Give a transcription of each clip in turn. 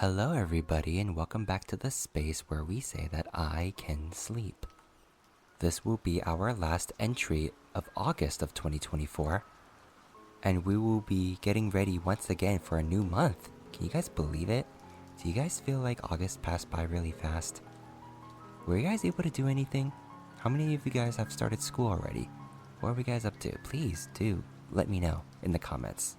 Hello everybody and welcome back to the space where we say that I can sleep. This will be our last entry of August of 2024, and we will be getting ready once again for a new month. Can you guys believe it? Do you guys feel like August passed by really fast? Were you guys able to do anything? How many of you guys have started school already? What are we guys up to? Please do let me know in the comments.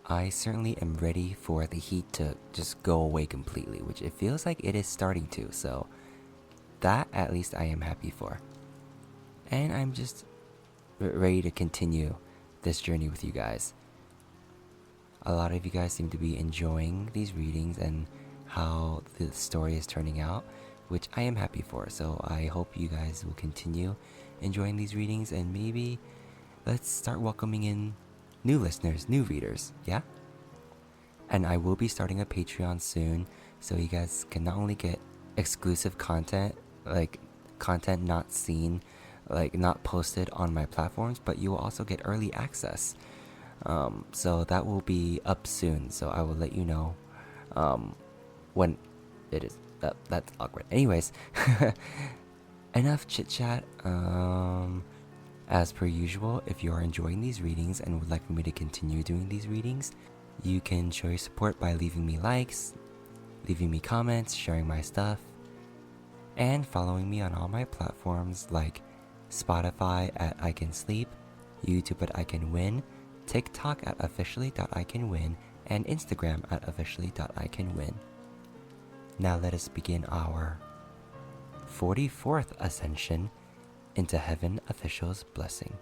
I certainly am ready for the heat to just go away completely, which it feels like it is starting to, so that at least I am happy for. And I'm just ready to continue this journey with you guys. A lot of you guys seem to be enjoying these readings and how the story is turning out, which I am happy for, so I hope you guys will continue enjoying these readings, and maybe let's start welcoming in new listeners, new readers, yeah? And I will be starting a Patreon soon, so you guys can not only get exclusive content, like content not seen, like not posted on my platforms, but you will also get early access. So that will be up soon, so I will let you know when it is up. That's awkward. Anyways, enough chit chat. As per usual, if you are enjoying these readings and would like for me to continue doing these readings, you can show your support by leaving me likes, leaving me comments, sharing my stuff, and following me on all my platforms like Spotify at iKenSleep, YouTube at iKenWin, TikTok at officially.iKenWin, and Instagram at officially.iKenWin. Now let us begin our 44th ascension into Heaven Official's blessing.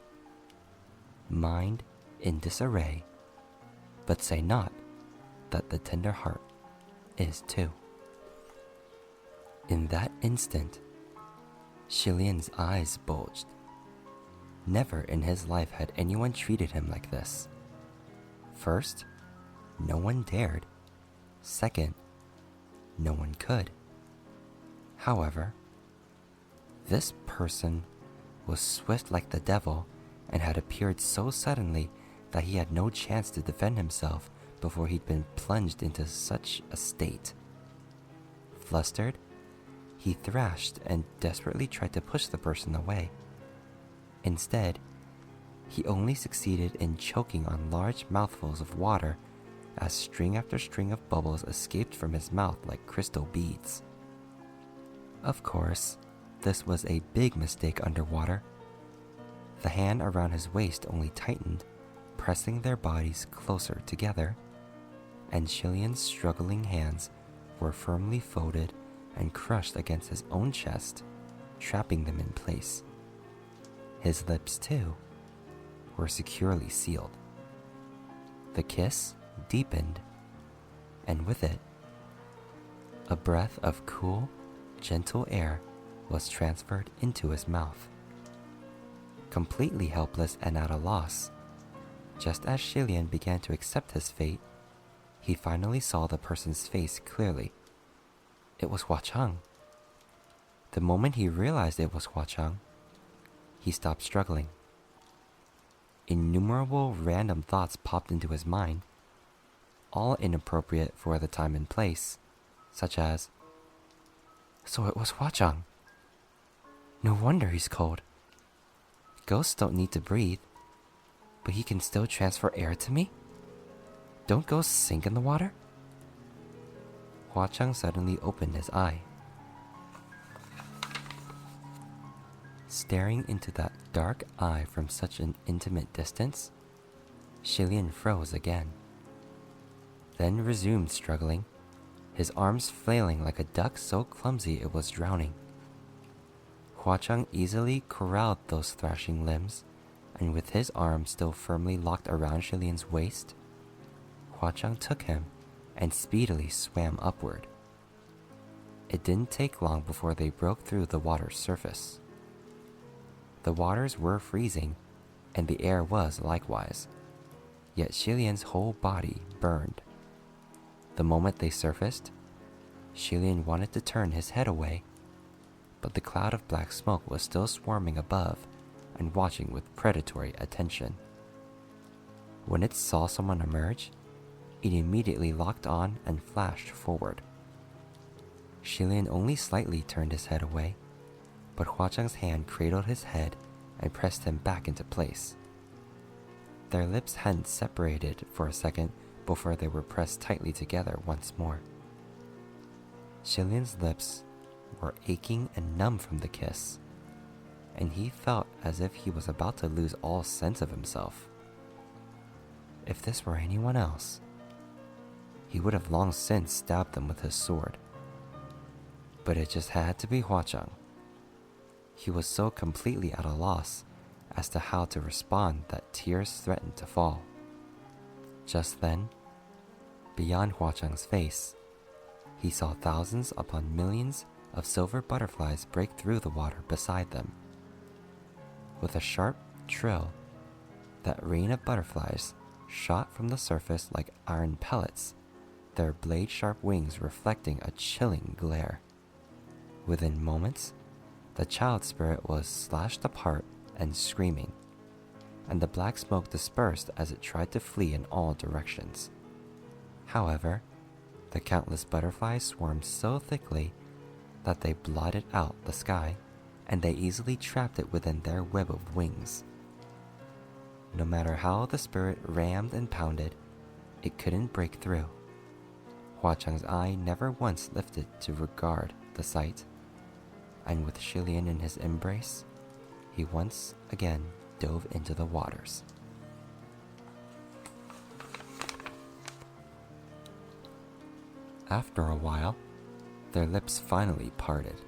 Mind in disarray, but say not that the tender heart is too. In that instant, Shilian's eyes bulged. Never in his life had anyone treated him like this. First, no one dared. Second, no one could. However, this person was swift like the devil and had appeared so suddenly that he had no chance to defend himself before he'd been plunged into such a state. Flustered, he thrashed and desperately tried to push the person away. Instead, he only succeeded in choking on large mouthfuls of water as string after string of bubbles escaped from his mouth like crystal beads. Of course, this was a big mistake underwater. The hand around his waist only tightened, pressing their bodies closer together, and Shilian's struggling hands were firmly folded and crushed against his own chest, trapping them in place. His lips, too, were securely sealed. The kiss deepened, and with it, a breath of cool, gentle air was transferred into his mouth. Completely helpless and at a loss, just as Shilian began to accept his fate, he finally saw the person's face clearly. It was Hua Cheng. The moment he realized it was Hua Cheng, he stopped struggling. Innumerable random thoughts popped into his mind, all inappropriate for the time and place, such as, so it was Hua Cheng. No wonder he's cold. Ghosts don't need to breathe, but he can still transfer air to me? Don't ghosts sink in the water? Hua Cheng suddenly opened his eye. Staring into that dark eye from such an intimate distance, Shilian froze again. Then resumed struggling, his arms flailing like a duck so clumsy it was drowning. Hua Cheng easily corralled those thrashing limbs, and with his arm still firmly locked around Shilian's waist, Hua Cheng took him and speedily swam upward. It didn't take long before they broke through the water's surface. The waters were freezing, and the air was likewise, yet Shilian's whole body burned. The moment they surfaced, Shilian wanted to turn his head away, but the cloud of black smoke was still swarming above and watching with predatory attention. When it saw someone emerge, It immediately locked on and flashed forward. Shilian only slightly turned his head away, but Hua Chang's hand cradled his head and pressed him back into place. Their lips hadn't separated for a second before they were pressed tightly together once more. Shilian's lips were aching and numb from the kiss, and he felt as if he was about to lose all sense of himself. If this were anyone else, he would have long since stabbed them with his sword. But it just had to be Hua Chang. He was so completely at a loss as to how to respond that tears threatened to fall. Just then, beyond Hua Chang's face, he saw thousands upon millions of silver butterflies break through the water beside them. With a sharp trill, that rain of butterflies shot from the surface like iron pellets, their blade-sharp wings reflecting a chilling glare. Within moments, the child spirit was slashed apart and screaming, and the black smoke dispersed as it tried to flee in all directions. However, the countless butterflies swarmed so thickly that they blotted out the sky, and they easily trapped it within their web of wings. No matter how the spirit rammed and pounded, it couldn't break through. Hua Chang's eye never once lifted to regard the sight, and with Shilian in his embrace, he once again dove into the waters. After a while, their lips finally parted.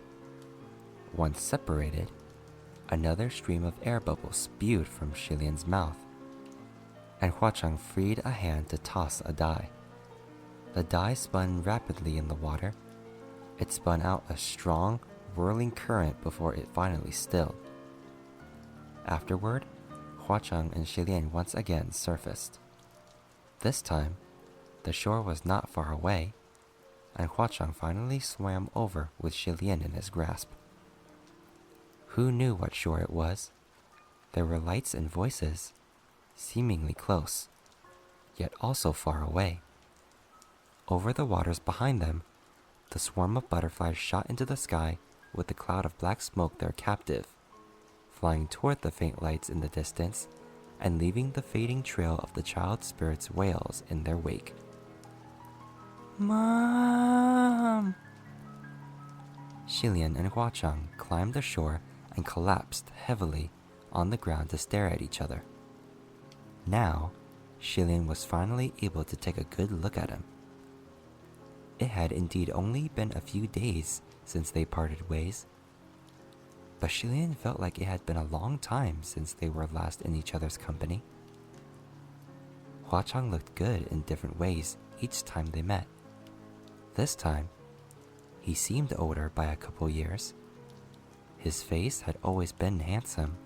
Once separated, another stream of air bubbles spewed from Shilian's mouth, and Hua Chang freed a hand to toss a die. The die spun rapidly in the water. It spun out a strong, whirling current before it finally stilled. Afterward, Hua Chang and Shilian once again surfaced. This time, the shore was not far away, and Hua Chang finally swam over with Shilian in his grasp. Who knew what shore it was? There were lights and voices, seemingly close, yet also far away. Over the waters behind them, the swarm of butterflies shot into the sky with the cloud of black smoke their captive, flying toward the faint lights in the distance and leaving the fading trail of the child spirit's wails in their wake. Mom! Shilian and Hua Chang climbed ashore and collapsed heavily on the ground to stare at each other. Now, Shilian was finally able to take a good look at him. It had indeed only been a few days since they parted ways, but Shilian felt like it had been a long time since they were last in each other's company. Hua Chang looked good in different ways each time they met. This time, he seemed older by a couple years. His face had always been handsome,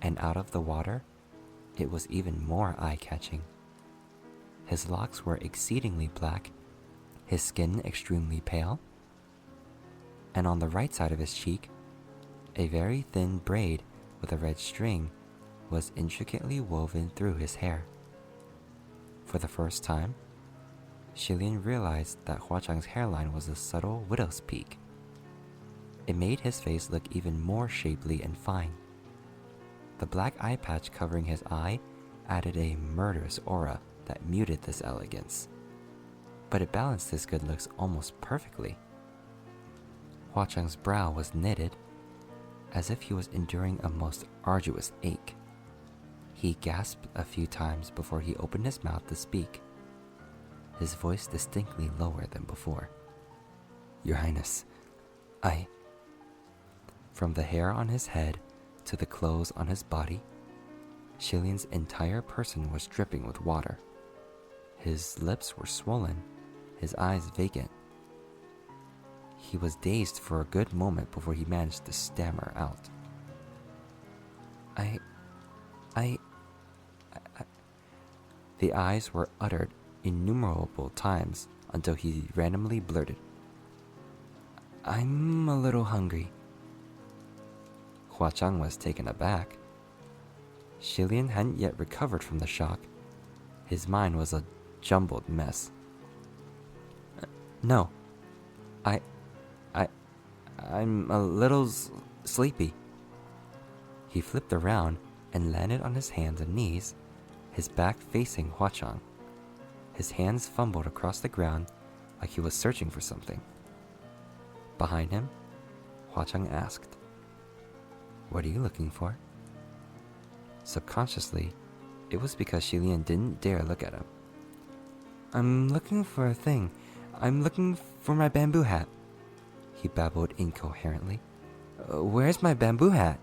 and out of the water, it was even more eye-catching. His locks were exceedingly black, his skin extremely pale, and on the right side of his cheek, a very thin braid with a red string was intricately woven through his hair. For the first time, Shilian realized that Hua Chang's hairline was a subtle widow's peak. It made his face look even more shapely and fine. The black eye patch covering his eye added a murderous aura that muted this elegance, but it balanced his good looks almost perfectly. Hua Chang's brow was knitted, as if he was enduring a most arduous ache. He gasped a few times before he opened his mouth to speak, his voice distinctly lower than before. Your Highness, From the hair on his head to the clothes on his body, Shilian's entire person was dripping with water. His lips were swollen, his eyes vacant. He was dazed for a good moment before he managed to stammer out. The eyes were uttered innumerable times until he randomly blurted, I'm a little hungry. Hua Chang was taken aback. Shilian hadn't yet recovered from the shock. His mind was a jumbled mess. No. I... I'm a little sleepy. He flipped around and landed on his hands and knees, his back facing Huachang. His hands fumbled across the ground like he was searching for something. Behind him, Huachang asked, "What are you looking for?" Subconsciously, it was because Xilian didn't dare look at him. "I'm looking for a thing. I'm looking for my bamboo hat," he babbled incoherently. "Where's my bamboo hat?"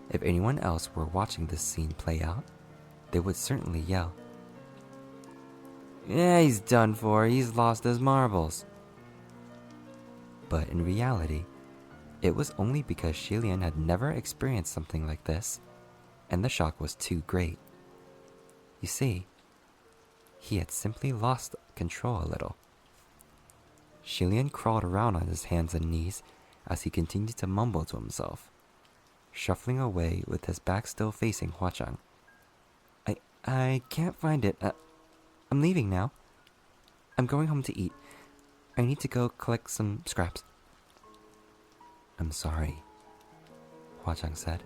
If anyone else were watching this scene play out, they would certainly yell, "Yeah, he's done for. He's lost his marbles." But in reality, it was only because Xilian had never experienced something like this, and the shock was too great. You see, he had simply lost control a little. Xilian crawled around on his hands and knees as he continued to mumble to himself, shuffling away with his back still facing Huachang. I can't find it. I'm leaving now. I'm going home to eat. I need to go collect some scraps." "I'm sorry," Huachang said.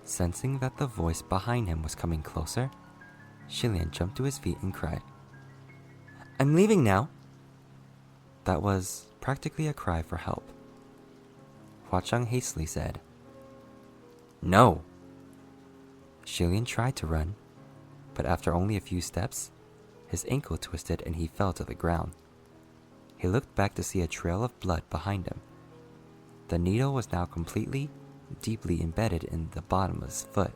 Sensing that the voice behind him was coming closer, Xilian jumped to his feet and cried, "I'm leaving now." That was practically a cry for help. Huachang hastily said, "No." Xilian tried to run, but after only a few steps, his ankle twisted and he fell to the ground. He looked back to see a trail of blood behind him. The needle was now completely, deeply embedded in the bottom of his foot.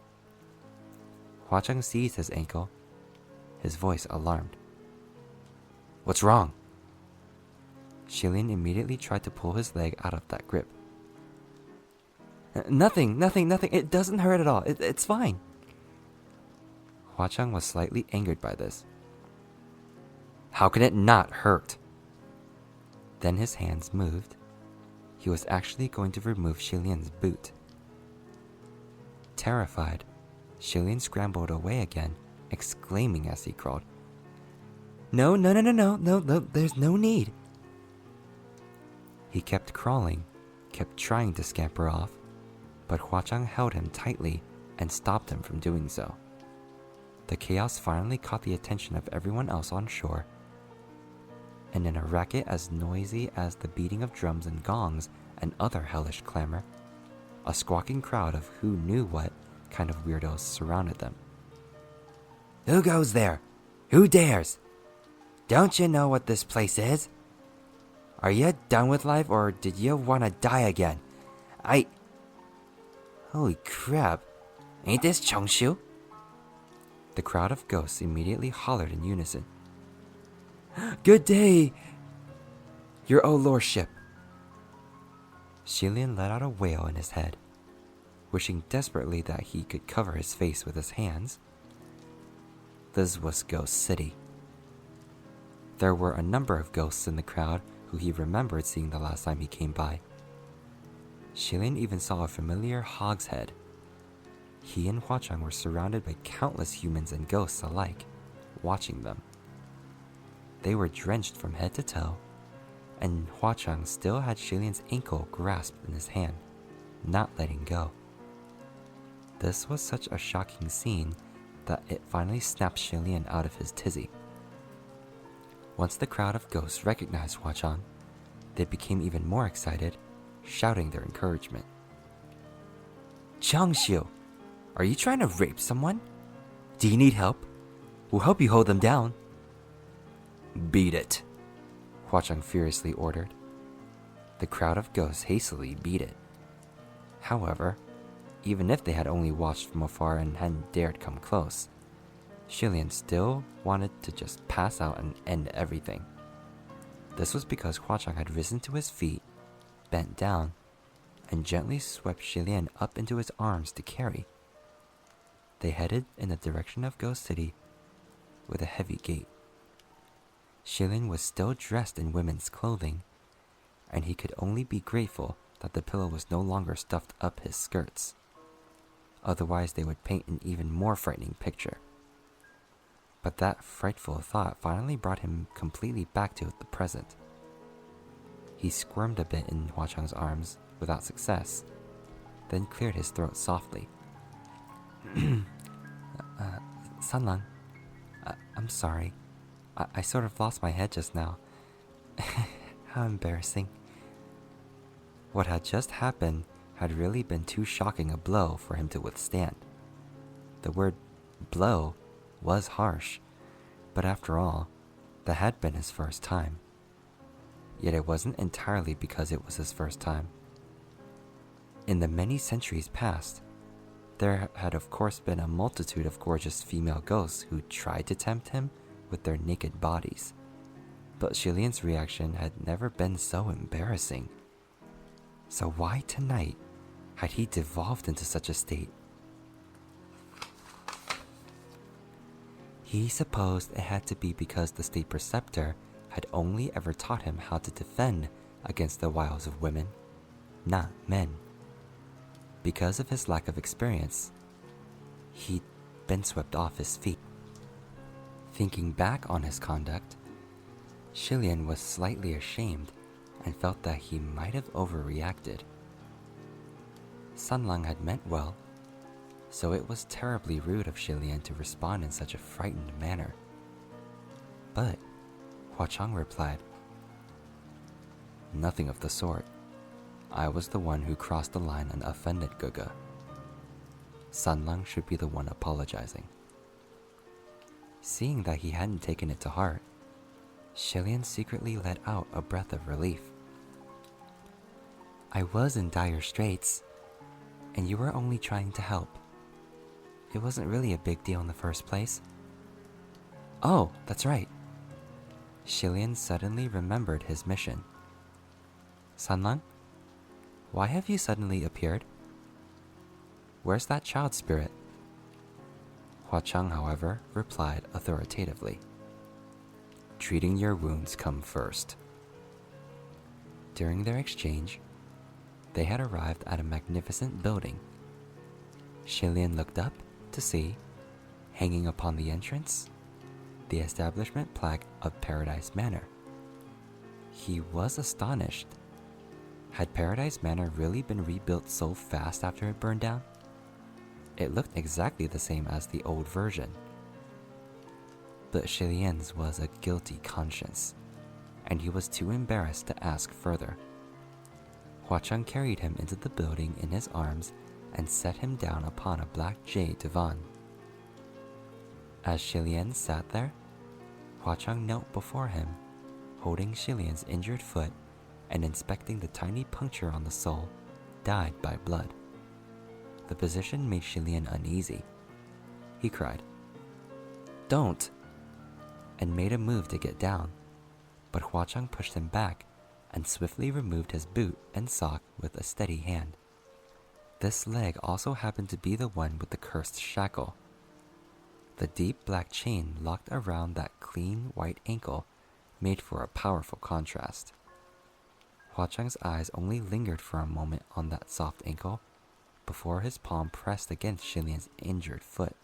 Huachang seized his ankle, his voice alarmed. "What's wrong?" Xilian immediately tried to pull his leg out of that grip. Nothing. It doesn't hurt at all. It's fine." Huachang was slightly angered by this. "How can it not hurt?" Then his hands moved. He was actually going to remove Xilian's boot. Terrified, Xilian scrambled away again, exclaiming as he crawled, No, there's no need." He kept crawling, kept trying to scamper off, but Huachang held him tightly and stopped him from doing so. The chaos finally caught the attention of everyone else on shore, and in a racket as noisy as the beating of drums and gongs and other hellish clamor, a squawking crowd of who knew what kind of weirdos surrounded them. "Who goes there? Who dares? Don't you know what this place is? Are you done with life or did you want to die again? Holy crap, ain't this Chongshu?" The crowd of ghosts immediately hollered in unison. "Good day, your old lordship." Xilian let out a wail in his head, wishing desperately that he could cover his face with his hands. This was Ghost City. There were a number of ghosts in the crowd who he remembered seeing the last time he came by. Xilian even saw a familiar hog's head. He and Huachang were surrounded by countless humans and ghosts alike, watching them. They were drenched from head to toe, and Huachang still had Xilian's ankle grasped in his hand, not letting go. This was such a shocking scene that it finally snapped Xilian out of his tizzy. Once the crowd of ghosts recognized Huachang, they became even more excited, shouting their encouragement. "Changshu, are you trying to rape someone? Do you need help? We'll help you hold them down." "Beat it," Huachang furiously ordered. The crowd of ghosts hastily beat it. However, even if they had only watched from afar and hadn't dared come close, Xilian still wanted to just pass out and end everything. This was because Huachang had risen to his feet, bent down, and gently swept Xilian up into his arms to carry. They headed in the direction of Ghost City with a heavy gait. Xilian was still dressed in women's clothing, and he could only be grateful that the pillow was no longer stuffed up his skirts. otherwise they would paint an even more frightening picture. But that frightful thought finally brought him completely back to the present. He squirmed a bit in Hua Chang's arms without success, then cleared his throat softly. Sanlang, I'm sorry. I sort of lost my head just now. How embarrassing. What had just happened had really been too shocking a blow for him to withstand. The word blow was harsh, but after all, that had been his first time. Yet it wasn't entirely because it was his first time. In the many centuries past, there had of course been a multitude of gorgeous female ghosts who tried to tempt him with their naked bodies, but Shilian's reaction had never been so embarrassing. So why tonight had he devolved into such a state? He supposed it had to be because the state preceptor had only ever taught him how to defend against the wiles of women, not men. Because of his lack of experience, he'd been swept off his feet. Thinking back on his conduct, Shilian was slightly ashamed and felt that he might have overreacted. Sanlang had meant well, so it was terribly rude of Shilian to respond in such a frightened manner. But Hua Chang replied, "Nothing of the sort. I was the one who crossed the line and offended Guga. Sanlang should be the one apologizing." Seeing that he hadn't taken it to heart, Shilian secretly let out a breath of relief. "I was in dire straits, and you were only trying to help. It wasn't really a big deal in the first place." "Oh, that's right." Shilian suddenly remembered his mission. "Sanlang, why have you suddenly appeared? Where's that child spirit?" Hua Chang, however, replied authoritatively, "Treating your wounds come first." During their exchange, they had arrived at a magnificent building. Shilian looked up to see, hanging upon the entrance, the establishment plaque of Paradise Manor. He was astonished. Had Paradise Manor really been rebuilt so fast after it burned down? It looked exactly the same as the old version. But Shilian's was a guilty conscience, and he was too embarrassed to ask further. Hua Chang carried him into the building in his arms and set him down upon a black jade divan. As Shilian sat there, Hua Chang knelt before him, holding Shilian's injured foot and inspecting the tiny puncture on the sole, dyed by blood. The position made Shilian uneasy. He cried, "Don't!" and made a move to get down, but Hua Chang pushed him back and swiftly removed his boot and sock with a steady hand. This leg also happened to be the one with the cursed shackle. The deep black chain locked around that clean white ankle made for a powerful contrast. Hua Chang's eyes only lingered for a moment on that soft ankle before his palm pressed against Shilian's injured foot.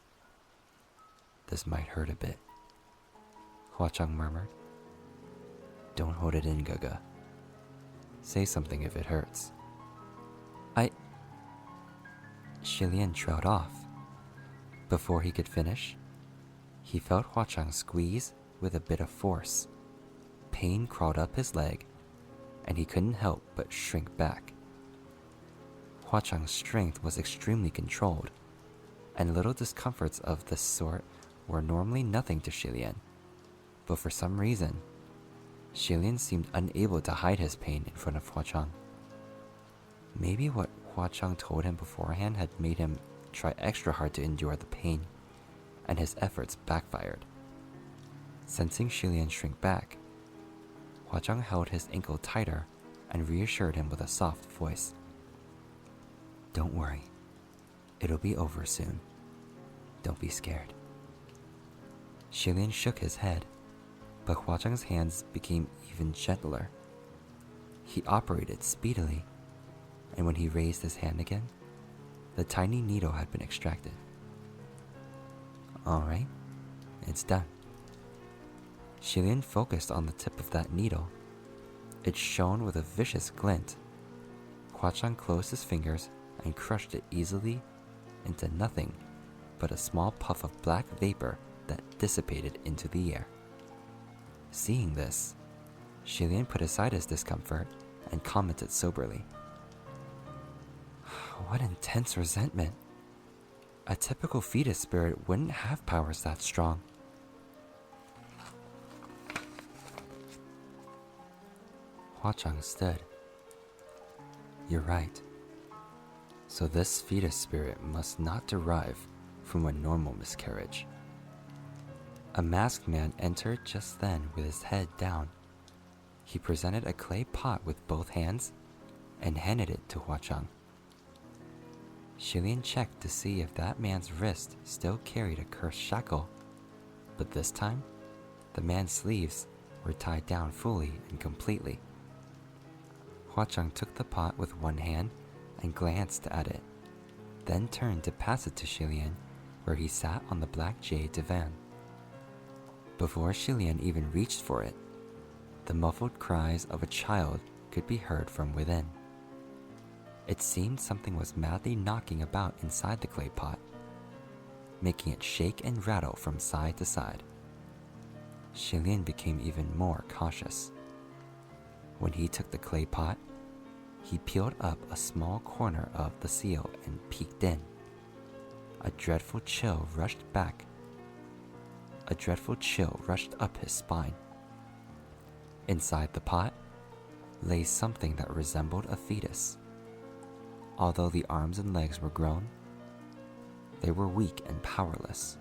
"This might hurt a bit," Hua Chang murmured. "Don't hold it in, Guga. Say something if it hurts." Shilian trailed off. Before he could finish, he felt Hua Chang squeeze with a bit of force. Pain crawled up his leg, and he couldn't help but shrink back. Hua Chang's strength was extremely controlled, and little discomforts of this sort were normally nothing to Shilian. But for some reason, Shilian seemed unable to hide his pain in front of Hua Chang. Maybe what Hua Chang told him beforehand had made him try extra hard to endure the pain, and his efforts backfired. Sensing Shilian shrink back, Hua Chang held his ankle tighter and reassured him with a soft voice. "Don't worry. It'll be over soon. Don't be scared." Shilian shook his head, but Hua Chang's hands became even gentler. He operated speedily, and when he raised his hand again, The tiny needle had been extracted. Alright, it's done. Xilian focused on the tip of that needle. It shone with a vicious glint. Hua Chang closed his fingers and crushed it easily into nothing but a small puff of black vapor that dissipated into the air. Seeing this, Xilian put aside his discomfort and commented soberly. What intense resentment. A typical fetus spirit wouldn't have powers that strong. Hua Chang stood. You're right. So this fetus spirit must not derive from a normal miscarriage. A masked man entered just then with his head down. He presented a clay pot with both hands and handed it to Hua Chang. Xilian checked to see if that man's wrist still carried a cursed shackle, but this time, the man's sleeves were tied down fully and completely. Hua Chang took the pot with one hand and glanced at it, then turned to pass it to Xilian, where he sat on the black jade divan. Before Xilian even reached for it, the muffled cries of a child could be heard from within. It seemed something was madly knocking about inside the clay pot, making it shake and rattle from side to side. Xilian became even more cautious. When he took the clay pot, he peeled up a small corner of the seal and peeked in. A dreadful chill rushed up his spine. Inside the pot lay something that resembled a fetus. Although the arms and legs were grown, they were weak and powerless,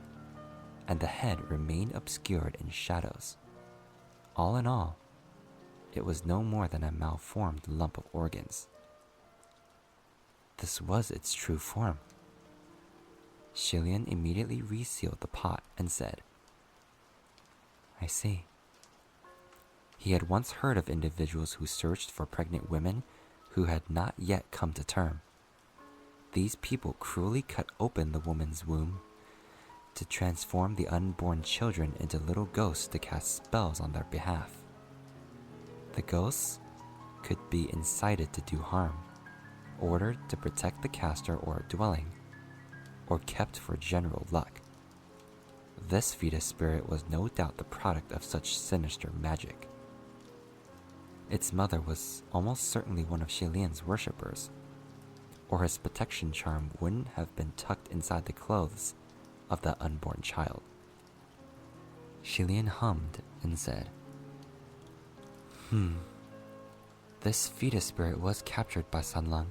and the head remained obscured in shadows. All in all, it was no more than a malformed lump of organs. This was its true form. Xilian immediately resealed the pot and said, I see. He had once heard of individuals who searched for pregnant women who had not yet come to term. These people cruelly cut open the woman's womb to transform the unborn children into little ghosts to cast spells on their behalf. The ghosts could be incited to do harm, ordered to protect the caster or dwelling, or kept for general luck. This fetus spirit was no doubt the product of such sinister magic. Its mother was almost certainly one of Xilian's worshippers, or his protection charm wouldn't have been tucked inside the clothes of that unborn child. Xilian hummed and said, This fetus spirit was captured by Sanlang.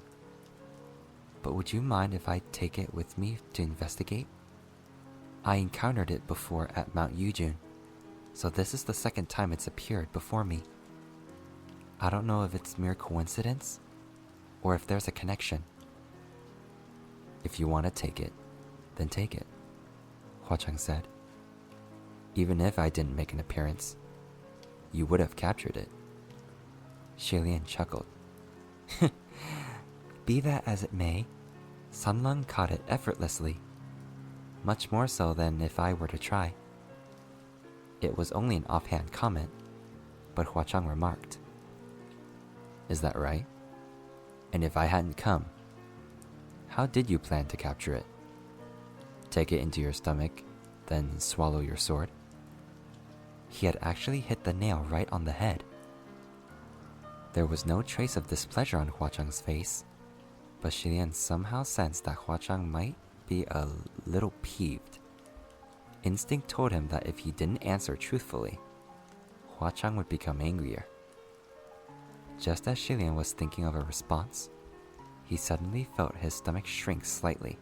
But would you mind if I take it with me to investigate? I encountered it before at Mount Yujun, so this is the second time it's appeared before me. I don't know if it's mere coincidence, or if there's a connection. If you want to take it, then take it, Hua Chang said. Even if I didn't make an appearance, you would have captured it. Xilian chuckled. Be that as it may, Sanlang caught it effortlessly, much more so than if I were to try. It was only an offhand comment, but Hua Chang remarked, Is that right? And if I hadn't come, how did you plan to capture it? Take it into your stomach, then swallow your sword? He had actually hit the nail right on the head. There was no trace of displeasure on Hua Chang's face, but Xilian somehow sensed that Hua Chang might be a little peeved. Instinct told him that if he didn't answer truthfully, Hua Chang would become angrier. Just as Xilian was thinking of a response, he suddenly felt his stomach shrink slightly,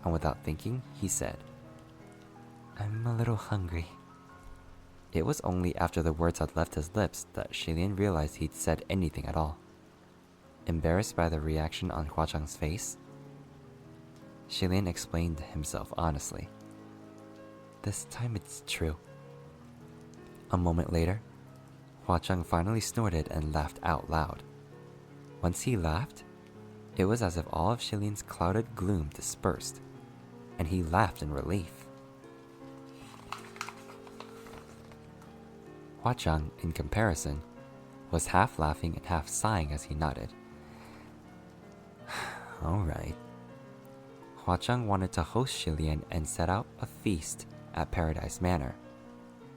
and without thinking, he said, I'm a little hungry. It was only after the words had left his lips that Xilian realized he'd said anything at all. Embarrassed by the reaction on Hua Chang's face, Xilian explained himself honestly. This time it's true. A moment later, Hua Chang finally snorted and laughed out loud. Once he laughed, It was as if all of Shilian's clouded gloom dispersed, and he laughed in relief. Hua Chang, in comparison, was half laughing and half sighing as he nodded. Alright. Hua Chang wanted to host Shilian and set out a feast at Paradise Manor.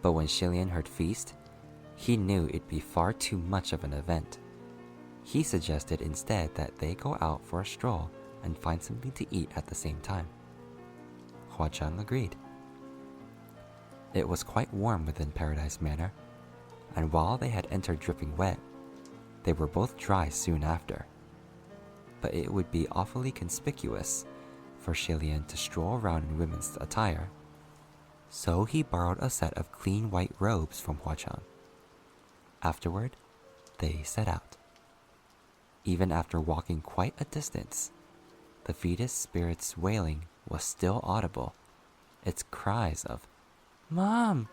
But when Shilian heard feast, he knew it'd be far too much of an event. He suggested instead that they go out for a stroll and find something to eat at the same time. Hua Chang agreed. It was quite warm within Paradise Manor, and while they had entered dripping wet, they were both dry soon after. But it would be awfully conspicuous for Shilian to stroll around in women's attire, so he borrowed a set of clean white robes from Hua Chang. Afterward, they set out. Even after walking quite a distance, the fetus spirit's wailing was still audible, its cries of "Mom!"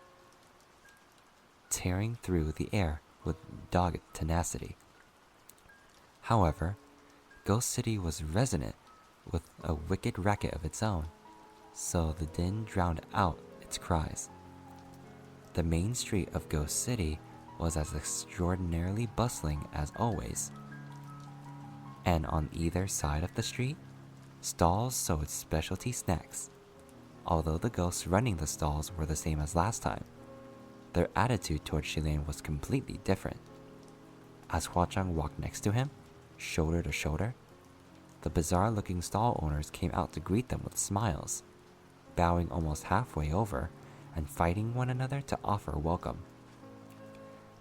tearing through the air with dogged tenacity. However, Ghost City was resonant with a wicked racket of its own, so the din drowned out its cries. The main street of Ghost City was as extraordinarily bustling as always, and on either side of the street, stalls sold specialty snacks. Although the ghosts running the stalls were the same as last time, their attitude toward Shilian was completely different. As Hua Chang walked next to him, shoulder to shoulder, the bizarre-looking stall owners came out to greet them with smiles, bowing almost halfway over and fighting one another to offer welcome.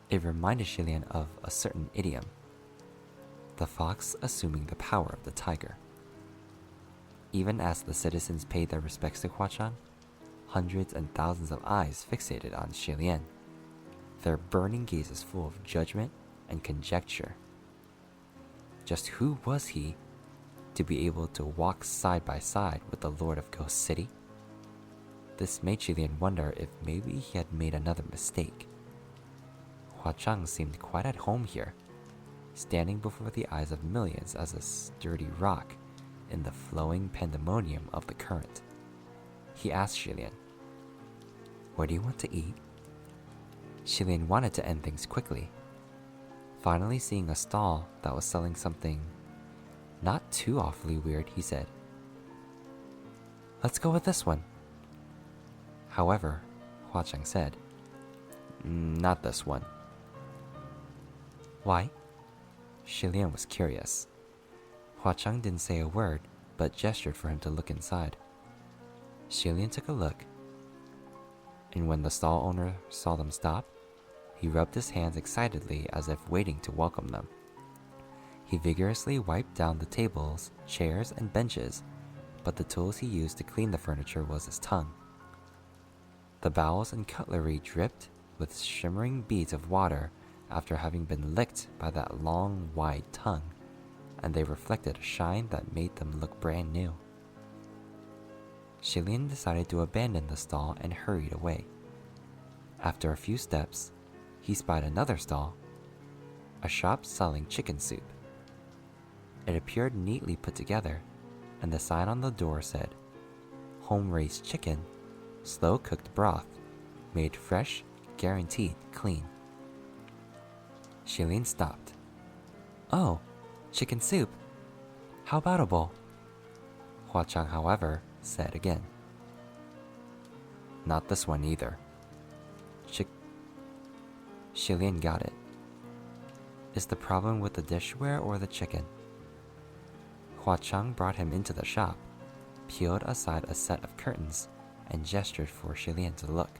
It reminded Shilian of a certain idiom: the fox assuming the power of the tiger. Even as the citizens paid their respects to Hua Chang, hundreds and thousands of eyes fixated on Shilian, their burning gazes full of judgment and conjecture. Just who was he to be able to walk side by side with the Lord of Ghost City? This made Shilian wonder if maybe he had made another mistake. Hua Chang seemed quite at home here, standing before the eyes of millions as a sturdy rock in the flowing pandemonium of the current. He asked Shilian, "Where do you want to eat?" Shilian wanted to end things quickly, finally seeing a stall that was selling something not too awfully weird. He said, "Let's go with this one." However, Hua Chang said, "Not this one." Why? Shilian was curious. Hua Chang didn't say a word, but gestured for him to look inside. Shilian took a look, and when the stall owner saw them stop, he rubbed his hands excitedly as if waiting to welcome them. He vigorously wiped down the tables, chairs, and benches, but the tools he used to clean the furniture was his tongue. The bowls and cutlery dripped with shimmering beads of water after having been licked by that long, wide tongue, and they reflected a shine that made them look brand new. Shilian decided to abandon the stall and hurried away. After a few steps, he spied another stall, a shop selling chicken soup. It appeared neatly put together, and the sign on the door said, "Home-raised chicken, slow-cooked broth, made fresh, guaranteed clean." Shilian stopped. "Oh, chicken soup. How about a bowl?" Hua Chang, however, said again, "Not this one either." Shilian got it. Is the problem with the dishware or the chicken? Hua Chang brought him into the shop, peeled aside a set of curtains, and gestured for Shilian to look.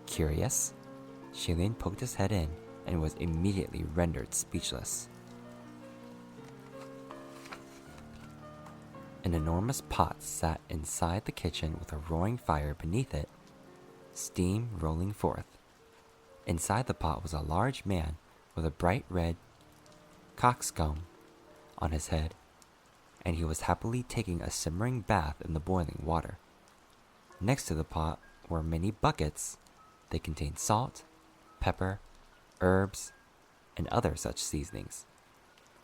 Curious, Shilian poked his head in and was immediately rendered speechless. An enormous pot sat inside the kitchen with a roaring fire beneath it, steam rolling forth. Inside the pot was a large man with a bright red cockscomb on his head, and he was happily taking a simmering bath in the boiling water. Next to the pot were many buckets. They contained salt, pepper, herbs, and other such seasonings.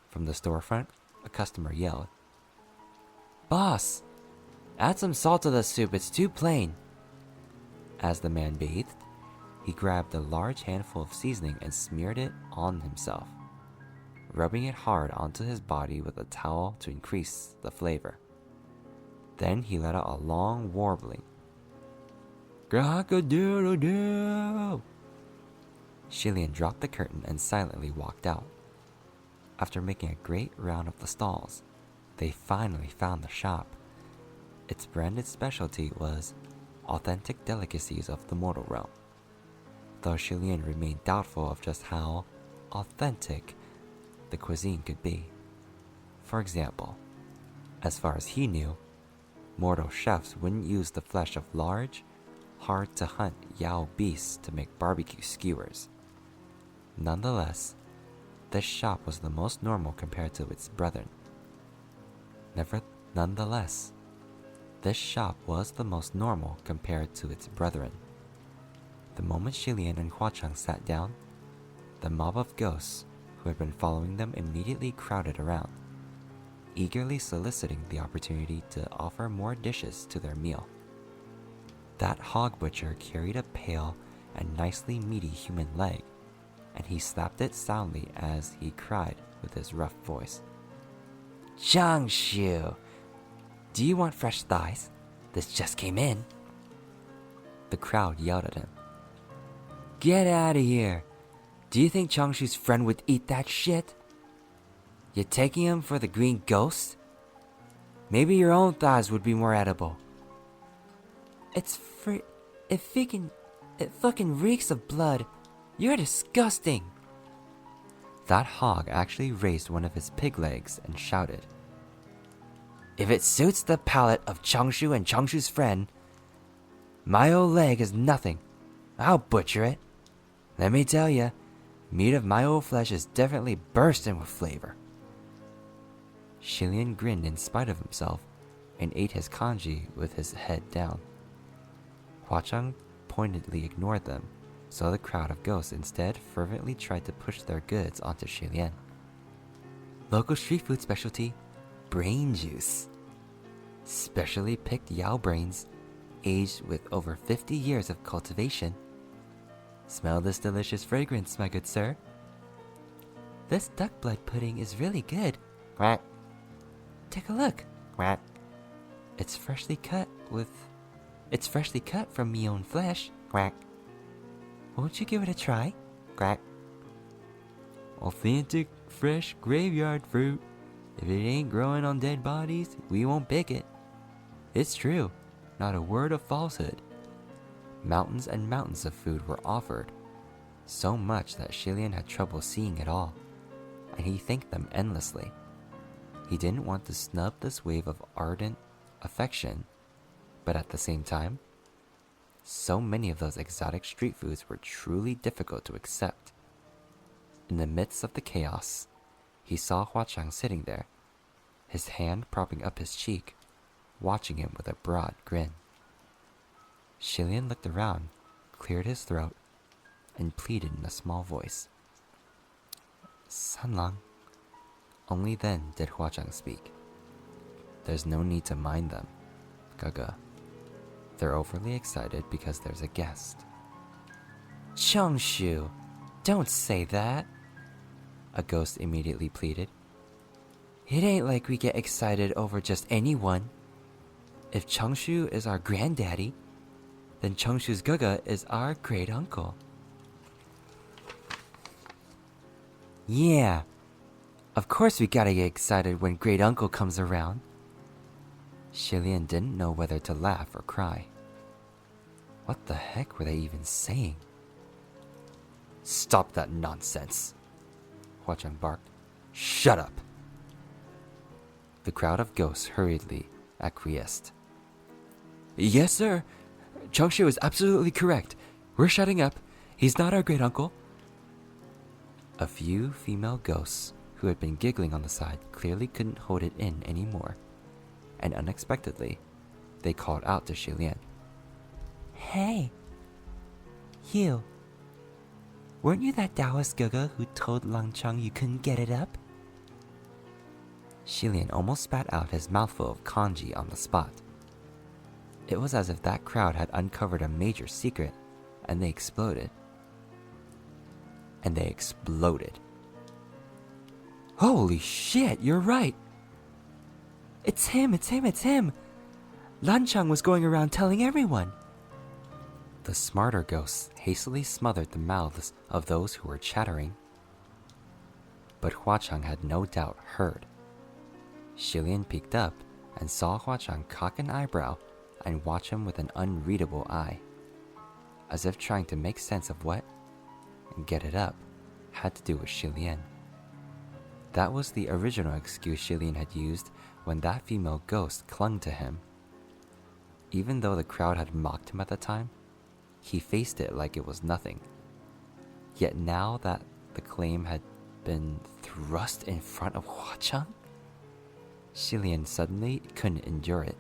From the storefront, a customer yelled. "Boss, add some salt to the soup, it's too plain." As the man bathed, he grabbed a large handful of seasoning and smeared it on himself, rubbing it hard onto his body with a towel to increase the flavor. Then he let out a long warbling. "Cock-a-doodle-doo!" Shilian dropped the curtain and silently walked out. After making a great round of the stalls, they finally found the shop. Its branded specialty was authentic delicacies of the mortal realm, though Shilian remained doubtful of just how authentic the cuisine could be. For example, as far as he knew, mortal chefs wouldn't use the flesh of large, hard-to-hunt Yao beasts to make barbecue skewers. Nonetheless, this shop was the most normal compared to its brethren. Nonetheless, this shop was the most normal compared to its brethren. The moment Shilian and Huachang sat down, the mob of ghosts who had been following them immediately crowded around, eagerly soliciting the opportunity to offer more dishes to their meal. That hog butcher carried a pale and nicely meaty human leg, and he slapped it soundly as he cried with his rough voice. "Changshu, do you want fresh thighs? This just came in." The crowd yelled at him. "Get out of here! Do you think Changshu's friend would eat that shit? You taking him for the green ghost? Maybe your own thighs would be more edible." It fucking reeks of blood. You're disgusting." That hog actually raised one of his pig legs and shouted, "If it suits the palate of Changshu and Changshu's friend, my old leg is nothing. I'll butcher it. Let me tell ya, meat of my old flesh is definitely bursting with flavor." Shilian grinned in spite of himself and ate his kanji with his head down. Huachang pointedly ignored them, so the crowd of ghosts instead fervently tried to push their goods onto Shilian. "Local street food specialty, brain juice. Specially picked Yao brains, aged with over 50 years of cultivation. Smell this delicious fragrance, my good sir. This duck blood pudding is really good. Quack. Take a look. Quack. It's freshly cut from me own flesh. Quack. Won't you give it a try? Quack. Authentic, fresh graveyard fruit. If it ain't growing on dead bodies, we won't pick it. It's true, not a word of falsehood." Mountains and mountains of food were offered, so much that Shilian had trouble seeing it all, and he thanked them endlessly. He didn't want to snub this wave of ardent affection, but at the same time, so many of those exotic street foods were truly difficult to accept. In the midst of the chaos, he saw Huachang sitting there, his hand propping up his cheek, watching him with a broad grin. Shilian looked around, cleared his throat, and pleaded in a small voice. "Sanlang." Only then did Huachang speak. "There's no need to mind them, Gaga. They're overly excited because there's a guest." "Changshu, don't say that," a ghost immediately pleaded. "It ain't like we get excited over just anyone. If Changshu is our granddaddy, then Changshu's Gaga is our great uncle." "Yeah, of course we gotta get excited when great uncle comes around." Shilian didn't know whether to laugh or cry. What the heck were they even saying? "Stop that nonsense," Huachang barked. "Shut up." The crowd of ghosts hurriedly acquiesced. "Yes, sir. Changshu is absolutely correct. We're shutting up. He's not our great uncle." A few female ghosts who had been giggling on the side clearly couldn't hold it in anymore, and unexpectedly, they called out to Shilian. "Hey, you. Weren't you that Taoist Gaga who told Langchang you couldn't get it up?" Xilian almost spat out his mouthful of kanji on the spot. It was as if that crowd had uncovered a major secret, and they exploded. Holy shit, you're right! It's him! Lanchang was going around telling everyone! The smarter ghosts hastily smothered the mouths of those who were chattering. But Huachang had no doubt heard. Xilian peeked up and saw Huachang cock an eyebrow and watch him with an unreadable eye, as if trying to make sense of what, and get it up, had to do with Xilian. That was the original excuse Xilian had used when that female ghost clung to him. Even though the crowd had mocked him at the time, he faced it like it was nothing. Yet now that the claim had been thrust in front of Huachang, Xilian suddenly couldn't endure it.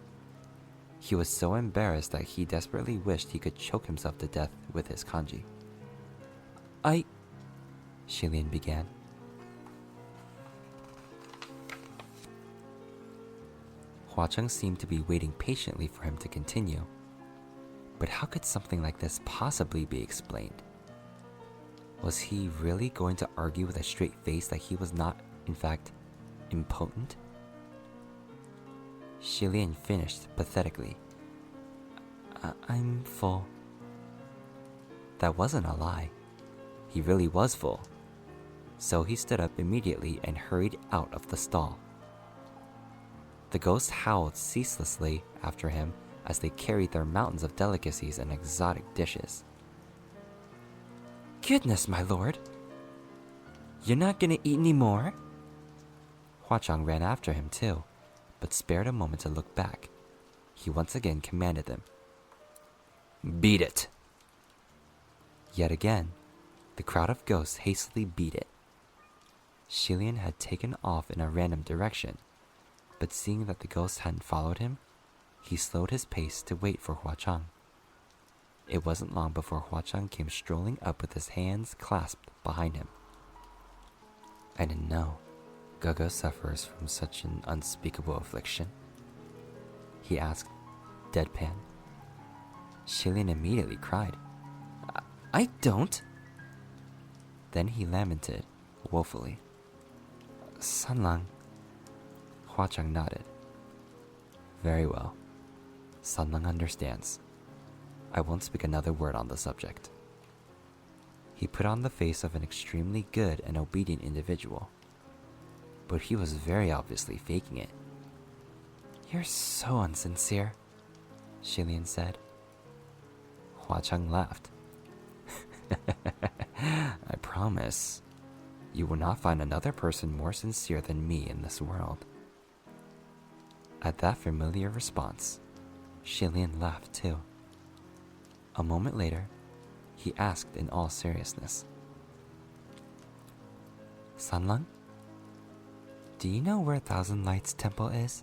He was so embarrassed that he desperately wished he could choke himself to death with his kanji. Xilian began. Huacheng seemed to be waiting patiently for him to continue. But how could something like this possibly be explained? Was he really going to argue with a straight face that he was not, in fact, impotent? Xilian finished pathetically. I'm full. That wasn't a lie. He really was full. So he stood up immediately and hurried out of the stall. The ghosts howled ceaselessly after him as they carried their mountains of delicacies and exotic dishes. Goodness, my lord! You're not gonna eat any more? Huachang ran after him too, but spared a moment to look back. He once again commanded them. Beat it! Yet again, the crowd of ghosts hastily beat it. Xilian had taken off in a random direction, but seeing that the ghosts hadn't followed him, he slowed his pace to wait for Huachang. It wasn't long before Huachang came strolling up with his hands clasped behind him. I didn't know Gaga suffers from such an unspeakable affliction, he asked, deadpan. Xilian immediately cried, I don't. Then he lamented woefully. Sanlang. Huachang nodded. Very well. Sanlang understands. I won't speak another word on the subject. He put on the face of an extremely good and obedient individual, but he was very obviously faking it. You're so unsincere, Xilian said. Huachang laughed. I promise, you will not find another person more sincere than me in this world. At that familiar response, Xilian laughed too. A moment later, he asked in all seriousness. Sanlang, do you know where Thousand Lights Temple is?